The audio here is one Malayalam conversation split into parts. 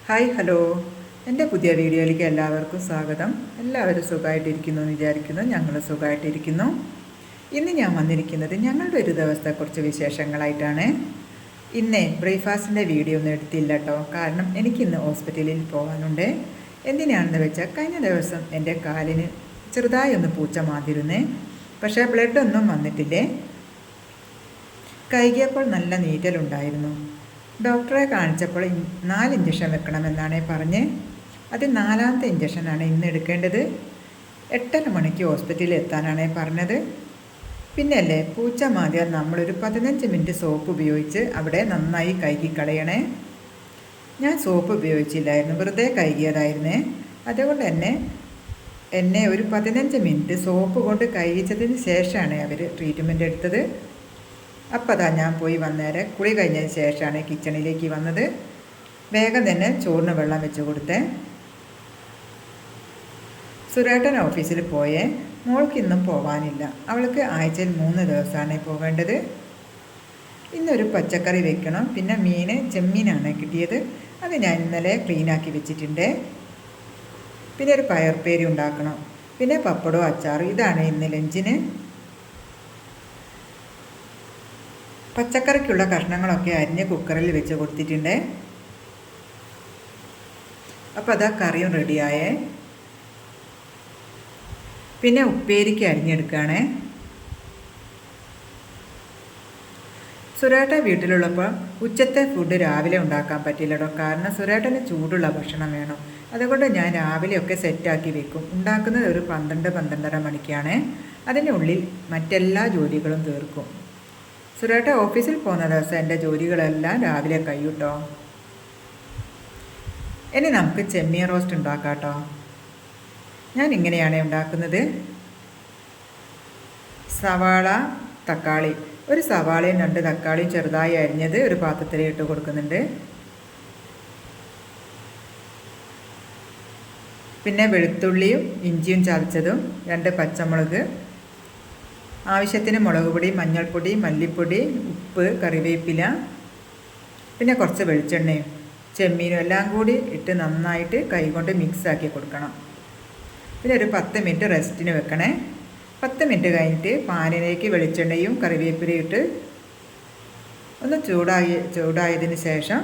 ഹായ് ഹലോ, എൻ്റെ പുതിയ വീഡിയോയിലേക്ക് എല്ലാവർക്കും സ്വാഗതം. എല്ലാവരും സുഖമായിട്ടിരിക്കുന്നു എന്ന് വിചാരിക്കുന്നു. ഞങ്ങൾ സുഖമായിട്ടിരിക്കുന്നു. ഇന്ന് ഞാൻ വന്നിരിക്കുന്നത് ഞങ്ങളുടെ ഒരു ദിവസത്തെ കുറച്ച് വിശേഷങ്ങളായിട്ടാണ്. ഇന്ന് ബ്രേക്ക്ഫാസ്റ്റിൻ്റെ വീഡിയോ ഒന്നും എടുത്തില്ല കേട്ടോ. കാരണം എനിക്കിന്ന് ഹോസ്പിറ്റലിൽ പോകാനുണ്ട്. എന്തിനാണെന്ന് വെച്ചാൽ കഴിഞ്ഞ ദിവസം എൻ്റെ കാലിന് ചെറുതായി ഒന്ന് പൂച്ച മാതിരുന്നേ, പക്ഷേ ബ്ലഡൊന്നും വന്നിട്ടില്ലേ. കൈകിയപ്പോൾ നല്ല നീറ്റലുണ്ടായിരുന്നു. ഡോക്ടറെ കാണിച്ചപ്പോൾ 4 ഇഞ്ചക്ഷൻ വെക്കണമെന്നാണ് പറഞ്ഞ്. അത് 4ാമത്തെ ഇഞ്ചക്ഷനാണ് ഇന്ന് എടുക്കേണ്ടത്. 8:30 മണിക്ക് ഹോസ്പിറ്റലിൽ എത്താനാണ് പറഞ്ഞത്. പിന്നെയല്ലേ പൂച്ച മാതിയാൽ നമ്മളൊരു 15 മിനിറ്റ് സോപ്പ് ഉപയോഗിച്ച് അവിടെ നന്നായി കഴുകി കളയണേ. ഞാൻ സോപ്പ് ഉപയോഗിച്ചില്ലായിരുന്നു, വെറുതെ കഴുകിയതായിരുന്നേ. അതുകൊണ്ട് തന്നെ എന്നെ ഒരു 15 മിനിറ്റ് സോപ്പ് കൊണ്ട് കഴുകിച്ചതിന് ശേഷമാണ് അവർ ട്രീറ്റ്മെൻറ്റ് എടുത്തത്. അപ്പോൾ അതാ ഞാൻ പോയി വന്നേരെ കുളി കഴിഞ്ഞതിന് ശേഷമാണ് കിച്ചണിലേക്ക് വന്നത്. വേഗം തന്നെ ചോറിന് വെള്ളം വെച്ച് കൊടുത്തേ. സുരേട്ടൻ ഓഫീസിൽ പോയേ. മോൾക്ക് ഇന്നും പോകാനില്ല. അവൾക്ക് ആഴ്ചയിൽ 3 ദിവസമാണ് പോകേണ്ടത്. ഇന്നൊരു പച്ചക്കറി വെക്കണം. പിന്നെ ചെമ്മീനാണ് കിട്ടിയത്. അത് ഞാൻ ഇന്നലെ ക്ലീനാക്കി വെച്ചിട്ടുണ്ട്. പിന്നെ ഒരു പയർപ്പേരി ഉണ്ടാക്കണം. പിന്നെ പപ്പടവും അച്ചാറും. ഇതാണ് ഇന്ന് ലഞ്ചിന്. പച്ചക്കറിക്കുള്ള കഷ്ണങ്ങളൊക്കെ അരിഞ്ഞ് കുക്കറിൽ വെച്ച് കൊടുത്തിട്ടുണ്ട്. അപ്പോൾ അതാ കറിയും റെഡിയായേ. പിന്നെ ഉപ്പേരിക്ക് അരിഞ്ഞെടുക്കുകയാണേ. സുരേട്ട വീട്ടിലുള്ളപ്പോൾ ഉച്ചത്തെ ഫുഡ് രാവിലെ ഉണ്ടാക്കാൻ പറ്റില്ലടോ. കാരണം സുരേട്ടന് ചൂടുള്ള ഭക്ഷണം വേണം. അതുകൊണ്ട് ഞാൻ രാവിലെയൊക്കെ സെറ്റാക്കി വെക്കും. ഉണ്ടാക്കുന്നത് ഒരു 12-12:30 മണിക്കാണ്. അതിനുള്ളിൽ മറ്റെല്ലാ ജോലികളും തീർക്കും. സുരേട്ട ഓഫീസിൽ പോകുന്ന ദിവസം എൻ്റെ ജോലികളെല്ലാം രാവിലെ കഴിയൂട്ടോ. ഇനി നമുക്ക് ചെമ്മീൻ റോസ്റ്റ് ഉണ്ടാക്കാം കേട്ടോ. ഞാൻ ഇങ്ങനെയാണ് ഉണ്ടാക്കുന്നത്. സവാള, തക്കാളി, ഒരു സവാളയും 2 തക്കാളിയും ചെറുതായി അരിഞ്ഞത് ഒരു പാത്രത്തിൽ ഇട്ട് കൊടുക്കുന്നുണ്ട്. പിന്നെ വെളുത്തുള്ളിയും ഇഞ്ചിയും ചതച്ചതും, 2 പച്ചമുളക്, ആവശ്യത്തിന് മുളക് പൊടി, മഞ്ഞൾപ്പൊടി, മല്ലിപ്പൊടി, ഉപ്പ്, കറിവേപ്പില, പിന്നെ കുറച്ച് വെളിച്ചെണ്ണയും ചെമ്മീനും എല്ലാം കൂടി ഇട്ട് നന്നായിട്ട് കൈകൊണ്ട് മിക്സാക്കി കൊടുക്കണം. പിന്നെ ഒരു 10 മിനിറ്റ് റെസ്റ്റിന് വെക്കണേ. 10 മിനിറ്റ് കഴിഞ്ഞിട്ട് പാനിലേക്ക് വെളിച്ചെണ്ണയും കറിവേപ്പിലയും ഇട്ട് ഒന്ന് ചൂടായതിന് ശേഷം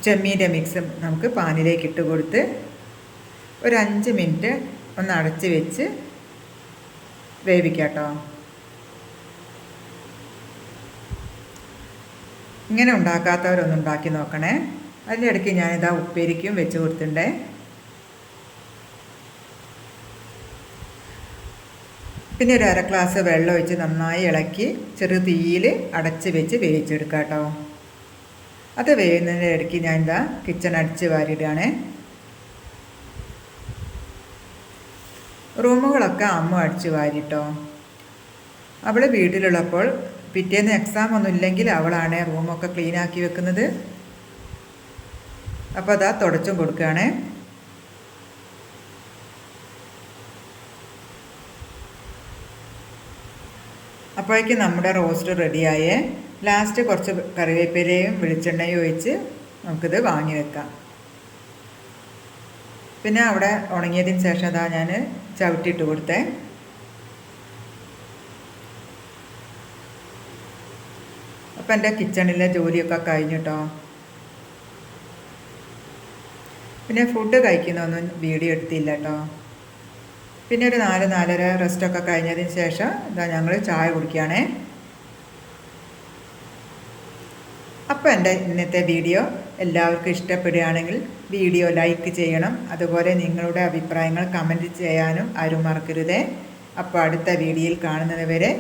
ചെമ്മീൻ്റെ മിക്സ് നമുക്ക് പാനിലേക്ക് ഇട്ട് കൊടുത്ത് ഒരു 5 മിനിറ്റ് ഒന്ന് അടച്ച് വെച്ച് വേവിക്കാം കേട്ടോ. ഇങ്ങനെ ഉണ്ടാക്കാത്തവരൊന്നും ഉണ്ടാക്കി നോക്കണേ. അതിൻ്റെ ഇടയ്ക്ക് ഞാനിതാ ഉപ്പേരിക്കും വെച്ച് കൊടുത്തിട്ടുണ്ടേ. പിന്നെ ഒരു 1/2 ഗ്ലാസ് വെള്ളം ഒഴിച്ച് നന്നായി ഇളക്കി ചെറു തീയിൽ അടച്ച് വെച്ച് വേവിച്ചെടുക്കാം കേട്ടോ. അത് വേവുന്നതിൻ്റെ ഇടയ്ക്ക് ഞാനിതാ കിച്ചൺ അടിച്ച് വാരിയിടുകയാണേ. റൂമുകളൊക്കെ അമ്മ അടിച്ചു വാരിട്ടോ. അവൾ വീട്ടിലുള്ളപ്പോൾ പിറ്റേന്ന് എക്സാം ഒന്നും ഇല്ലെങ്കിൽ അവളാണ് റൂമൊക്കെ ക്ലീനാക്കി വെക്കുന്നത്. അപ്പോൾ അതാ തുടച്ചും കൊടുക്കുകയാണേ. അപ്പോഴേക്കും നമ്മുടെ റോസ്റ്റ് റെഡിയായേ. ലാസ്റ്റ് കുറച്ച് കറിവേപ്പിലയും വെളിച്ചെണ്ണയും ഒഴിച്ച് നമുക്കിത് വാങ്ങി വെക്കാം. പിന്നെ അവിടെ ഉണങ്ങിയതിന് ശേഷം അതാ ഞാൻ ചവിട്ടിയിട്ട് കൊടുത്തേ. അപ്പം എൻ്റെ കിച്ചണിലെ ജോലിയൊക്കെ കഴിഞ്ഞു കേട്ടോ. പിന്നെ ഫുഡ് കഴിക്കുന്നൊന്നും വീഡിയോ എടുത്തില്ല കേട്ടോ. പിന്നെ ഒരു 4-4:30 റെസ്റ്റൊക്കെ കഴിഞ്ഞതിന് ശേഷം ഇതാ ഞങ്ങൾ ചായ കുടിക്കുകയാണേ. അപ്പോൾ എൻ്റെ ഇന്നത്തെ വീഡിയോ എല്ലാവർക്കും ഇഷ്ടപ്പെടുകയാണെങ്കിൽ വീഡിയോ ലൈക്ക് ചെയ്യണം. അതുപോലെ നിങ്ങളുടെ അഭിപ്രായങ്ങൾ കമൻറ്റ് ചെയ്യാനും ആരും മറക്കരുതേ. അപ്പോൾ അടുത്ത വീഡിയോയിൽ കാണുന്നത് വരെ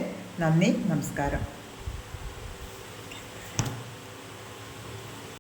നന്ദി, നമസ്കാരം.